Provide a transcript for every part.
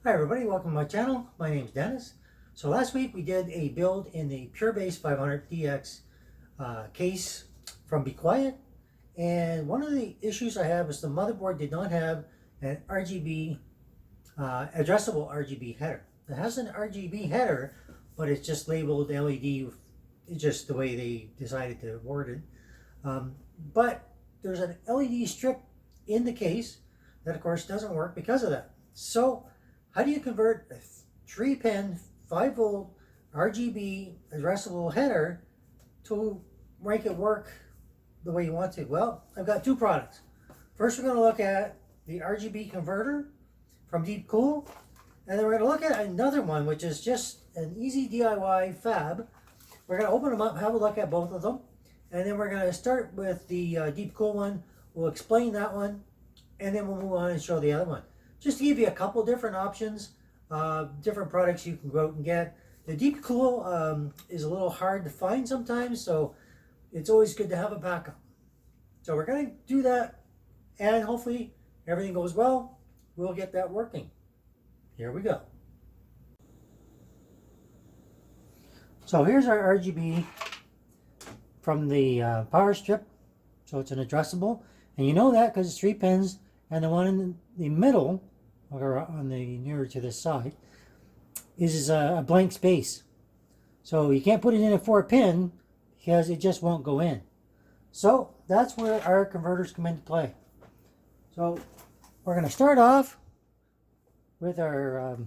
Hi everybody, welcome to my channel. My name is Dennis. So last week we did a build in the PureBase 500DX case from Be Quiet. And one of the issues I have is the motherboard did not have an RGB, addressable RGB header. It has an RGB header, but it's just labeled LED, it's just the way they decided to word it. But there's an LED strip in the case that of course doesn't work because of that. So how do you convert a 3-pin, 5-volt RGB addressable header to make it work the way you want to? Well, I've got two products. First, we're going to look at the RGB converter from Deepcool, and then we're going to look at another one, which is just an EZDIY Fab. We're going to open them up, have a look at both of them, and then we're going to start with the Deepcool one. We'll explain that one, and then we'll move on and show the other one. Just to give you a couple different options, different products you can go out and get. The Deepcool is a little hard to find sometimes, so it's always good to have a backup. So we're going to do that, and hopefully everything goes well. We'll get that working. Here we go. So here's our RGB from the power strip. So it's an addressable, and you know that because it's 3 pins, and the one in the middle, or on the nearer to this side, is a blank space. So you can't put it in a 4-pin because it just won't go in. So that's where our converters come into play. So we're going to start off with our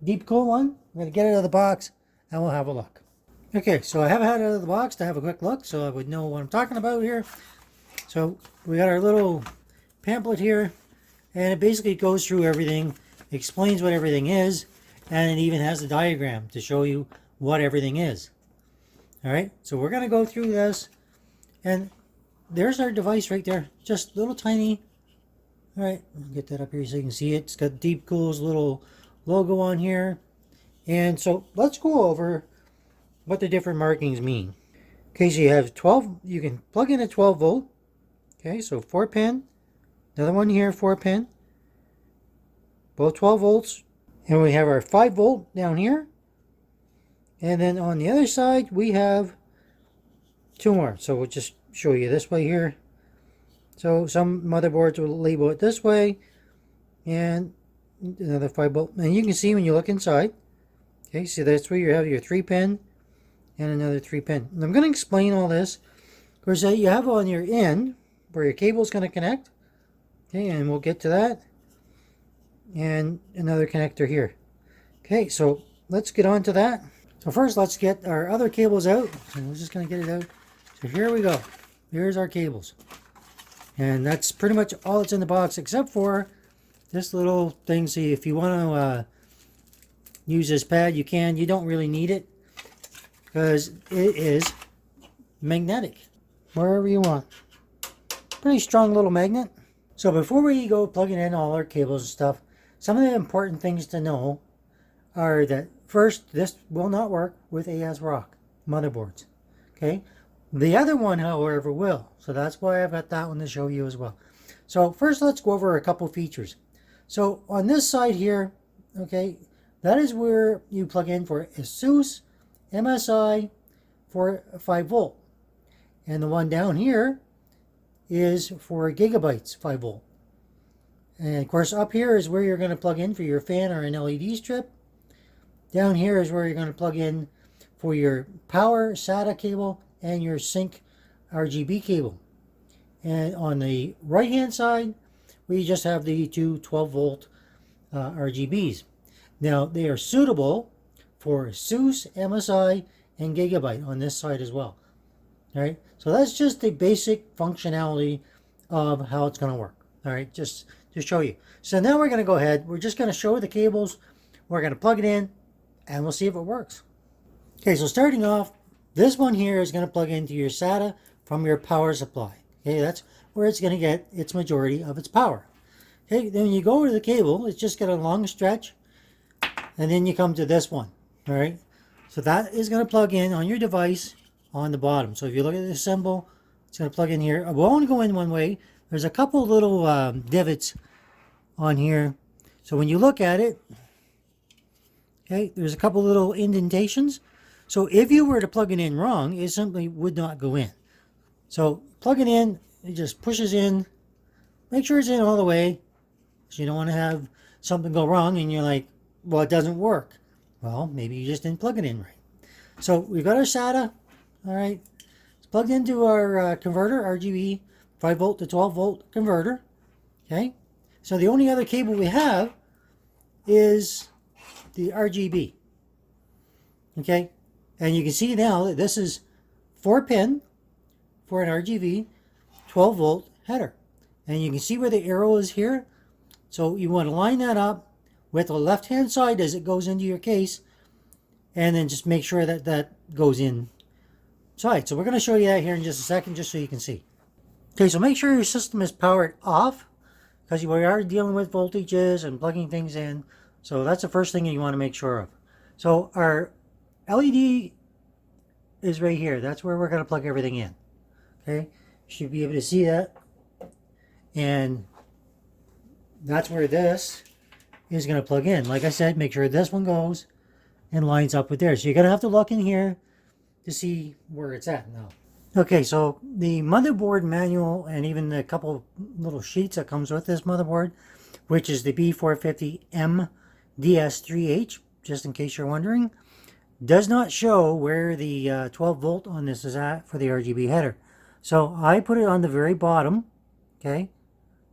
Deepcool one. We're going to get it out of the box and we'll have a look. Okay, so I haven't had it out of the box to have a quick look so I would know what I'm talking about here. So we got our little pamphlet here, and it basically goes through everything, explains what everything is, and it even has a diagram to show you what everything is. Alright, so we're going to go through this, and there's our device right there, just little tiny. Alright, get that up here so you can see it. It's got Deepcool's little logo on here. And so let's go over what the different markings mean. Okay, so you have 12, you can plug in a 12 volt. Okay, so 4-pin. Another one here, 4-pin. Both 12 volts. And we have our 5 volt down here. And then on the other side, we have 2 more. So we'll just show you this way here. So some motherboards will label it this way. And another 5 volt. And you can see when you look inside. Okay, so that's where you have your 3-pin and another 3-pin. And I'm going to explain all this. Of course, you have on your end where your cable is going to connect. Okay, and we'll get to that. And another connector here. Okay, so let's get on to that. So first, let's get our other cables out. And we're just going to get it out. So here we go. Here's our cables. And that's pretty much all that's in the box, except for this little thing. So if you want to use this pad, you can. You don't really need it because it is magnetic. Wherever you want. Pretty strong little magnet. So before we go plugging in all our cables and stuff, some of the important things to know are that first, this will not work with ASRock motherboards. Okay, the other one, however, will. So that's why I've got that one to show you as well. So first, let's go over a couple features. So on this side here, okay, that is where you plug in for ASUS MSI for 5 volt, and the one down here is for gigabytes 5 volt. And of course up here is where you're going to plug in for your fan or an LED strip. Down here is where you're going to plug in for your power SATA cable and your sync RGB cable. And on the right hand side we just have the two 12 volt RGBs. Now they are suitable for ASUS, MSI, and Gigabyte on this side as well. Alright, so that's just the basic functionality of how it's going to work. Alright, just to show you. So now we're going to go ahead, we're just going to show the cables, we're going to plug it in, and we'll see if it works. Okay, so starting off, this one here is going to plug into your SATA from your power supply. Okay, that's where it's going to get its majority of its power. Okay, then when you go over to the cable, it's just got a long stretch, and then you come to this one. Alright, so that is going to plug in on your device on the bottom. So if you look at the symbol, it's going to plug in here. It will only go in one way. There's a couple little divots on here. So when you look at it, Okay, there's a couple little indentations. So if you were to plug it in wrong, it simply would not go in. So plug it in, it just pushes in. Make sure it's in all the way. So you don't want to have something go wrong and you're like, well, it doesn't work. Well, maybe you just didn't plug it in right. So we've got our SATA. All right. It's plugged into our converter, RGB 5 volt to 12 volt converter. Okay. So the only other cable we have is the RGB. Okay. And you can see now that this is 4-pin for an RGB 12 volt header. And you can see where the arrow is here. So you want to line that up with the left hand side as it goes into your case, and then just make sure that that goes inside. So we're going to show you that here in just a second, just so you can see. Okay, so make sure your system is powered off, because we are dealing with voltages and plugging things in. So that's the first thing you want to make sure of. So our LED is right here. That's where we're going to plug everything in. Okay, you should be able to see that. And that's where this is going to plug in. Like I said, make sure this one goes and lines up with there. So you're going to have to look in here to see where it's at now. Okay, so the motherboard manual and even the couple little sheets that comes with this motherboard, which is the B450M DS3H, just in case you're wondering, does not show where the 12 volt on this is at for the RGB header. So I put it on the very bottom, okay,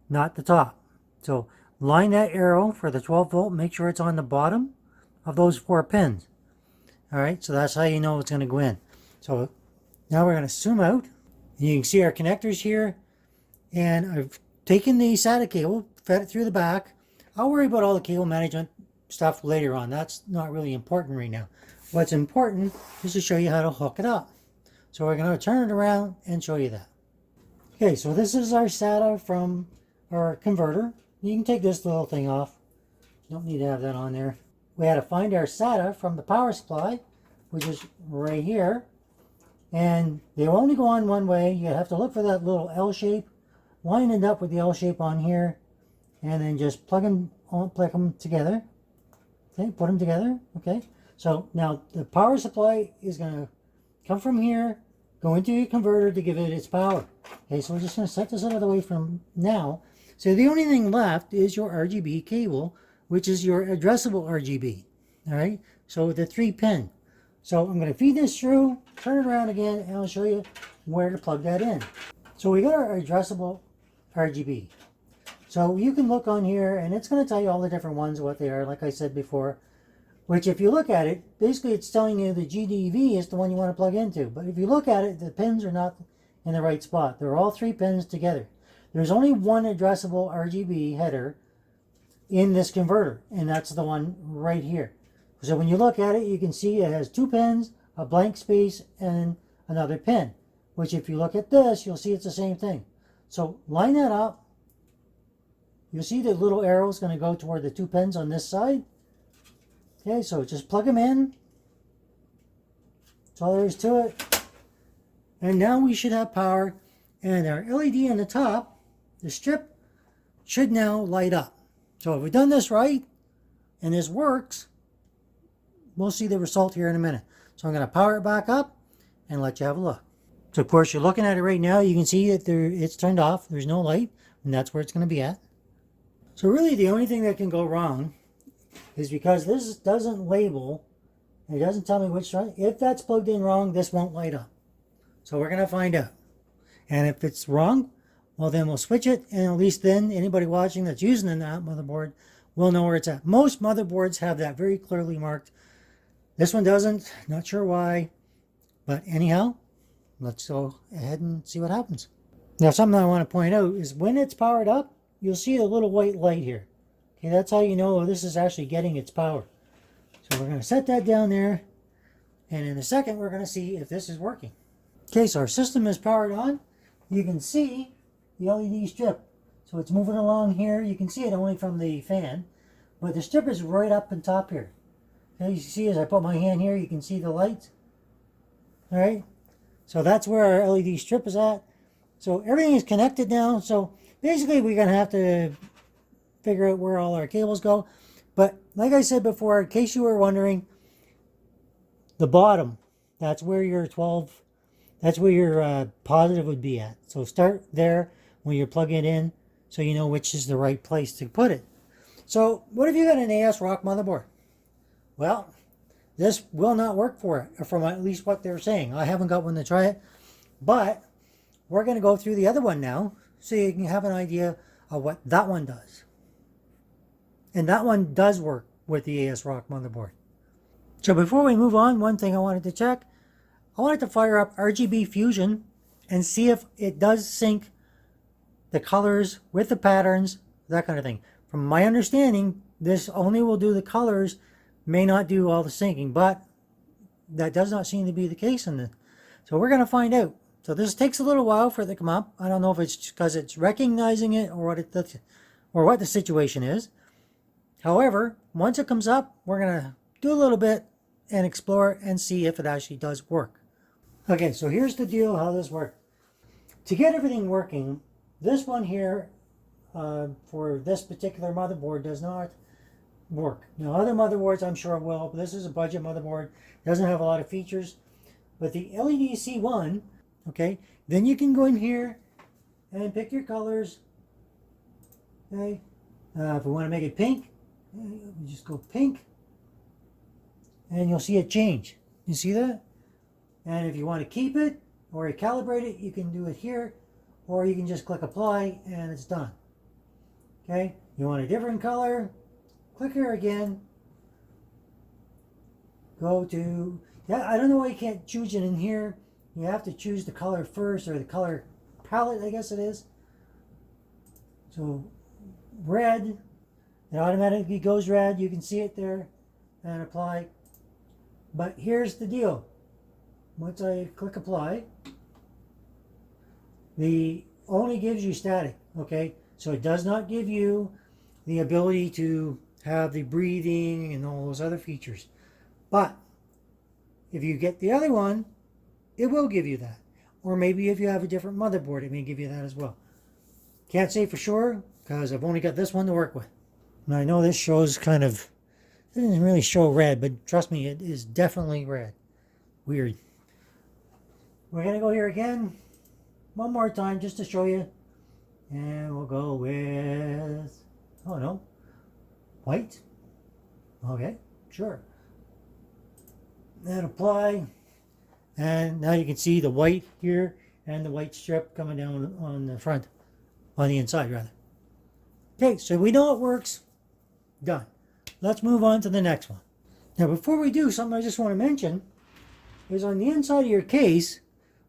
not the top. So line that arrow for the 12 volt, make sure it's on the bottom of those 4 pins. All right, so that's how you know it's going to go in. So now we're going to zoom out. And you can see our connectors here. And I've taken the SATA cable, fed it through the back. I'll worry about all the cable management stuff later on. That's not really important right now. What's important is to show you how to hook it up. So we're going to turn it around and show you that. Okay, so this is our SATA from our converter. You can take this little thing off. You don't need to have that on there. We had to find our SATA from the power supply, which is right here. And they only go on one way. You have to look for that little L shape. Line it up with the L shape on here. And then just plug them together. Okay, put them together. Okay. So now the power supply is going to come from here, go into your converter to give it its power. Okay, so we're just going to set this out of the way from now. So the only thing left is your RGB cable, which is your addressable RGB. All right, so the 3-pin. So I'm going to feed this through, turn it around again, and I'll show you where to plug that in. So we got our addressable RGB. So you can look on here, and it's going to tell you all the different ones, what they are, like I said before. Which, if you look at it, basically it's telling you the GDV is the one you want to plug into. But if you look at it, the pins are not in the right spot. They're all 3 pins together. There's only one addressable RGB header in this converter, and that's the one right here. So when you look at it, you can see it has 2 pins, a blank space, and another pin. Which, if you look at this, you'll see it's the same thing. So line that up. You'll see the little arrow is going to go toward the 2 pins on this side. Okay, so just plug them in. That's all there is to it. And now we should have power. And our LED on the top, the strip, should now light up. So if we've done this right, and this works, we'll see the result here in a minute. So I'm going to power it back up and let you have a look. So of course you're looking at it right now. You can see that it's turned off. There's no light, and that's where it's going to be at. So really the only thing that can go wrong is because this doesn't label, it doesn't tell me which one. If that's plugged in wrong, this won't light up. So we're going to find out. And if it's wrong, well then we'll switch it, and at least then anybody watching that's using that motherboard will know where it's at. Most motherboards have that very clearly marked. This one doesn't, not sure why. But anyhow, let's go ahead and see what happens. Now something I want to point out is when it's powered up, you'll see a little white light here. Okay, that's how you know this is actually getting its power. So we're going to set that down there. And in a second, we're going to see if this is working. Okay, so our system is powered on. You can see the LED strip. So it's moving along here. You can see it only from the fan. But the strip is right up on top here. Okay, you see as I put my hand here, you can see the light. All right. So that's where our LED strip is at. So everything is connected now. So basically, we're going to have to figure out where all our cables go. But like I said before, in case you were wondering, the bottom, that's where your positive would be at. So start there when you're plugging it in so you know which is the right place to put it. So what if you got an ASRock motherboard? Well, this will not work for it, from at least what they're saying. I haven't got one to try it, but we're going to go through the other one now so you can have an idea of what that one does. And that one does work with the ASRock motherboard. So before we move on, one thing I wanted to check, I wanted to fire up RGB Fusion and see if it does sync the colors with the patterns, that kind of thing. From my understanding, this only will do the colors, may not do all the syncing, but that does not seem to be the case in this. So we're going to find out. So this takes a little while for it to come up. I don't know if it's because it's recognizing it or what the situation is. However, once it comes up, we're going to do a little bit and explore and see if it actually does work. Okay, so here's the deal how this works. To get everything working, this one here for this particular motherboard does not work. Now other motherboards I'm sure will, but this is a budget motherboard. Doesn't have a lot of features. But the LED C1, okay, then you can go in here and pick your colors. Okay, if we want to make it pink, we just go pink, and you'll see it change. You see that? And if you want to keep it or calibrate it, you can do it here, or you can just click apply and it's done. Okay, you want a different color, click here again, go to, I don't know why you can't choose it in here. You have to choose the color first, or the color palette, I guess it is. So red, it automatically goes red. You can see it there, and apply. But here's the deal. Once I click apply, the only gives you static, okay? So it does not give you the ability to have the breathing and all those other features. But if you get the other one, it will give you that. Or maybe if you have a different motherboard, it may give you that as well. Can't say for sure, because I've only got this one to work with. And I know this shows kind of, it doesn't really show red, but trust me, it is definitely red. Weird. We're going to go here again, one more time just to show you. And we'll go with, oh no, white. Okay, sure. And apply. And now you can see the white here and the white strip coming down on the front, on the inside rather. Okay, so we know it works. Done. Let's move on to the next one. Now before we do, something I just want to mention is on the inside of your case,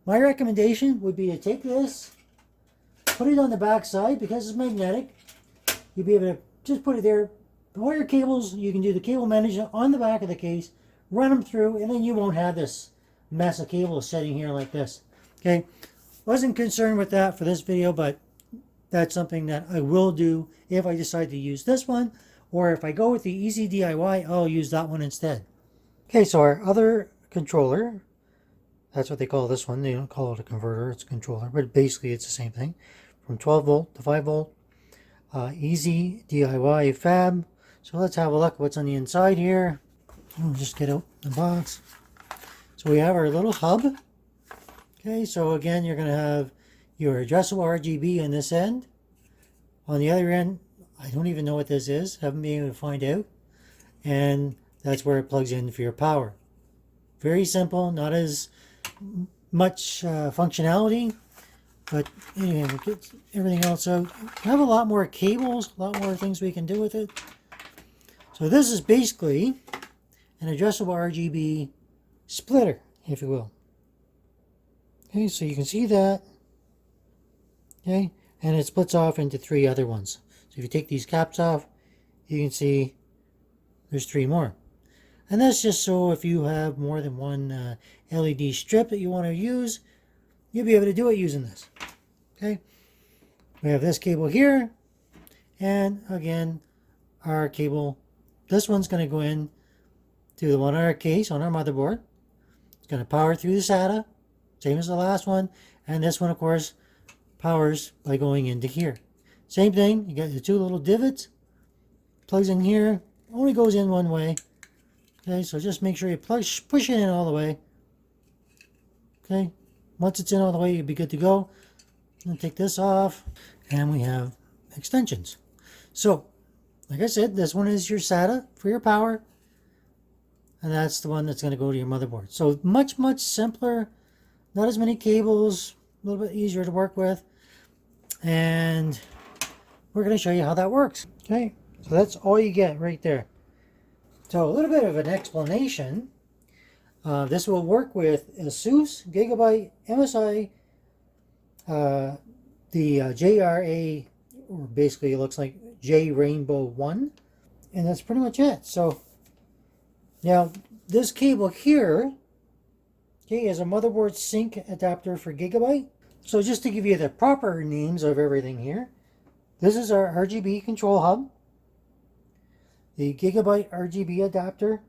my recommendation would be to take this, put it on the back side because it's magnetic. You'll be able to just put it there. All your cables, you can do the cable management on the back of the case, run them through, and then you won't have this mess of cables sitting here like this. Okay, wasn't concerned with that for this video, but that's something that I will do if I decide to use this one, or if I go with the EZDIY, I'll use that one instead. Okay, so our other controller, that's what they call this one. They don't call it a converter, it's a controller, but basically it's the same thing. From 12 volt to 5 volt, EZDIY Fab. So let's have a look what's on the inside here. I'll just get out the box. So we have our little hub. Okay, so again, you're going to have your adjustable RGB on this end. On the other end, I don't even know what this is. Haven't been able to find out. And that's where it plugs in for your power. Very simple, not as much functionality. But anyway, we'll get everything else out. We have a lot more cables, a lot more things we can do with it. So this is basically an adjustable RGB splitter, if you will. Okay, so you can see that. Okay, and it splits off into 3 other ones. So if you take these caps off, you can see there's 3 more. And that's just so if you have more than one LED strip that you want to use, you'll be able to do it using this. Okay, we have this cable here, and again, our cable. This one's going to go in to the one on our case on our motherboard. It's going to power through the Sata, same as the last one, and this one, of course, powers by going into here. Same thing. You got the 2 little divots, plugs in here, only goes in one way. Okay, so just make sure you push it in all the way. Okay, once it's in all the way, you'll be good to go. I'm going to take this off, and we have extensions. So, like I said, this one is your SATA for your power, and that's the one that's going to go to your motherboard. So much simpler, not as many cables, a little bit easier to work with, and we're going to show you how that works. Okay, so that's all you get right there. So a little bit of an explanation. This will work with ASUS, Gigabyte, MSI, the JRA, or basically it looks like J Rainbow 1, and that's pretty much it. So now this cable here, okay, is a motherboard sync adapter for Gigabyte. So just to give you the proper names of everything here, this is our RGB control hub, the Gigabyte RGB adapter,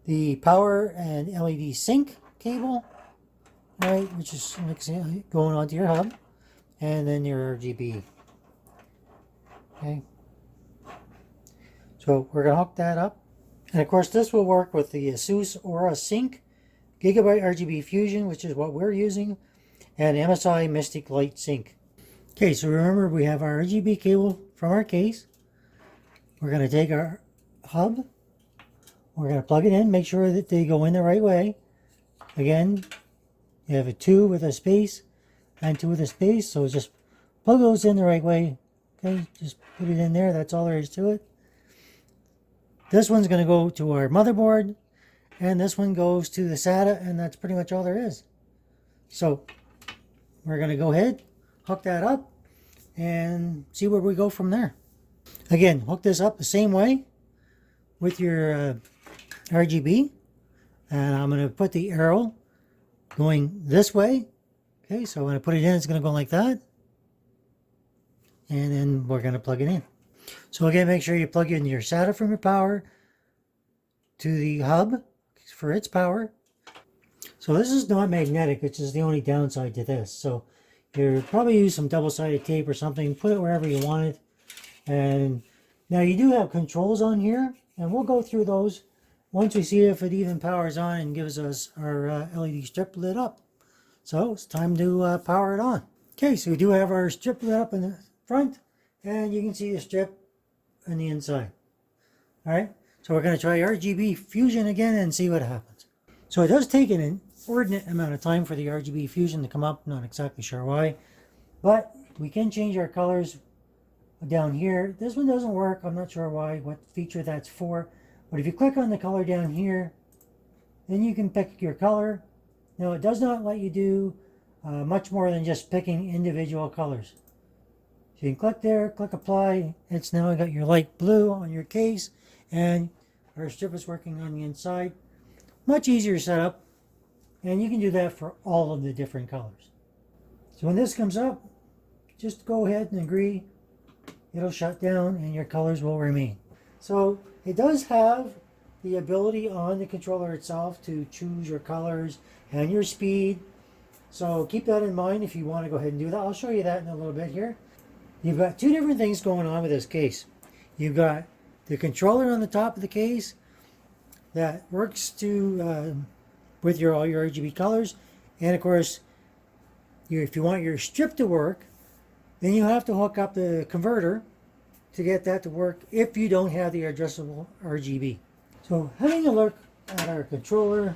the power and LED sync cable, right, which is going onto your hub, and then your RGB. Okay, so we're going to hook that up, and of course this will work with the ASUS Aura Sync, Gigabyte RGB Fusion, which is what we're using, and MSI Mystic Light Sync. Okay, so remember we have our RGB cable from our case. We're going to take our hub, we're going to plug it in, make sure that they go in the right way. Again, you have a 2 with a space and 2 with a space, so just plug those in the right way. Okay, just put it in there, that's all there is to it. This one's going to go to our motherboard, and this one goes to the SATA, and that's pretty much all there is. So we're going to go ahead, hook that up, and see where we go from there. Again, hook this up the same way with your RGB, and I'm going to put the arrow going this way. Okay, so when I put it in, it's going to go like that, and then we're going to plug it in. So again, make sure you plug in your SATA from your power to the hub for its power. So this is not magnetic, which is the only downside to this. So you probably use some double-sided tape or something, put it wherever you want it. And now you do have controls on here, and we'll go through those once we see if it even powers on and gives us our LED strip lit up. So it's time to power it on. Okay, so we do have our strip lit up in the front, and you can see the strip on the inside. All right, so we're going to try RGB Fusion again and see what happens. So it does take an inordinate amount of time for the RGB Fusion to come up, not exactly sure why, but we can change our colors down here. This one doesn't work, I'm not sure why, what feature that's for, but if you click on the color down here, then you can pick your color. Now it does not let you do much more than just picking individual colors. So you can click there, click apply, it's now got your light blue on your case, and our strip is working on the inside. Much easier setup, and you can do that for all of the different colors. So when this comes up, just go ahead and agree. It'll shut down and your colors will remain. So it does have the ability on the controller itself to choose your colors and your speed. So keep that in mind if you want to go ahead and do that. I'll show you that in a little bit here. You've got two different things going on with this case. You've got the controller on the top of the case that works to with all your RGB colors, and of course if you want your strip to work, then you have to hook up the converter to get that to work if you don't have the addressable RGB. So having a look at our controller.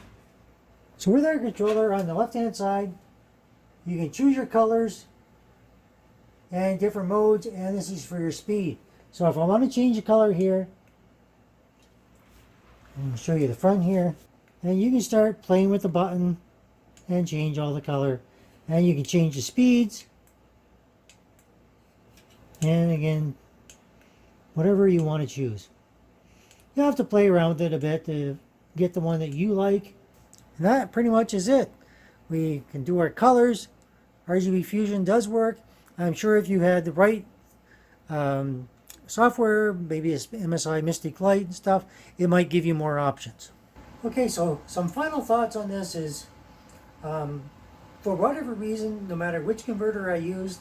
So with our controller on the left hand side, you can choose your colors and different modes, and this is for your speed. So if I want to change the color here, I'm going to show you the front here, and you can start playing with the button and change all the color, and you can change the speeds, and again, whatever you want to choose. You have to play around with it a bit to get the one that you like. And that pretty much is it. We can do our colors. RGB Fusion does work. I'm sure if you had the right software, maybe it's MSI Mystic Light and stuff, it might give you more options. Okay, so some final thoughts on this is, for whatever reason, no matter which converter I used,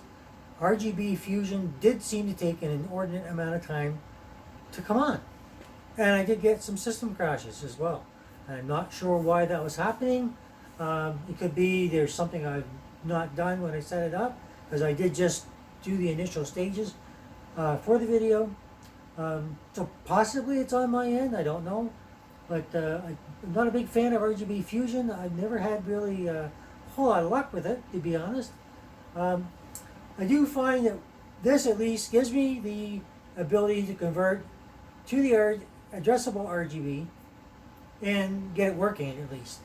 RGB Fusion did seem to take an inordinate amount of time to come on. And I did get some system crashes as well. I'm not sure why that was happening. It could be there's something I've not done when I set it up, because I did just do the initial stages for the video. So possibly it's on my end, I don't know. But I'm not a big fan of RGB Fusion. I've never had really a whole lot of luck with it, to be honest. I do find that this at least gives me the ability to convert to the addressable RGB and get it working at least.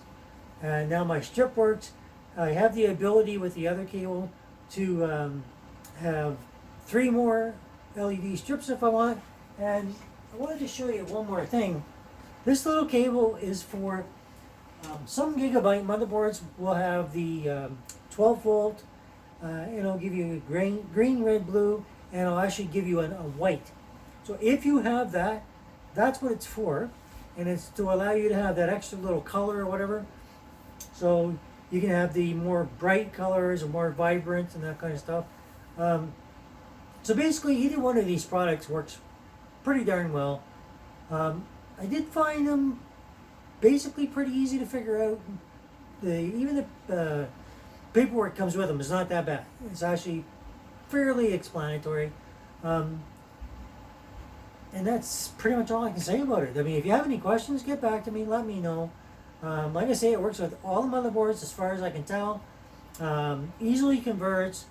And now my strip works. I have the ability with the other cable to have 3 more LED strips if I want. And I wanted to show you one more thing. This little cable is for some gigabyte motherboards will have the 12 volt, it'll give you green, red, blue, and it'll actually give you a white. So if you have that, that's what it's for, and it's to allow you to have that extra little color or whatever. So you can have the more bright colors or more vibrant and that kind of stuff. So basically either one of these products works pretty darn well. I did find them basically pretty easy to figure out. Even the paperwork comes with them is not that bad. It's actually fairly explanatory. And that's pretty much all I can say about it. I mean, if you have any questions, get back to me, let me know. Like I say, it works with all the motherboards as far as I can tell. Easily converts.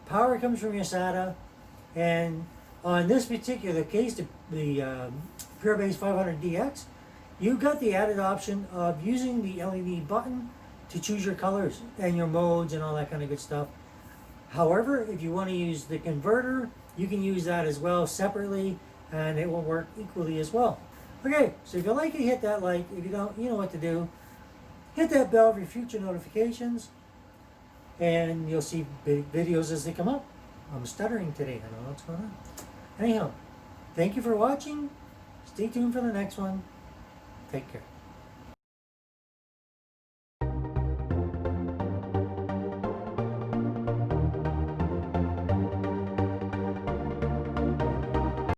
Power comes from your Sata. And on this particular case, the PureBase 500DX, you got the added option of using the LED button to choose your colors and your modes and all that kind of good stuff. However, if you want to use the converter, you can use that as well separately, and it will work equally as well. Okay, so if you like it, hit that like. If you don't, you know what to do. Hit that bell for future notifications, and you'll see videos as they come up. I'm stuttering today. I don't know what's going on. Anyhow, thank you for watching. Stay tuned for the next one. Take care.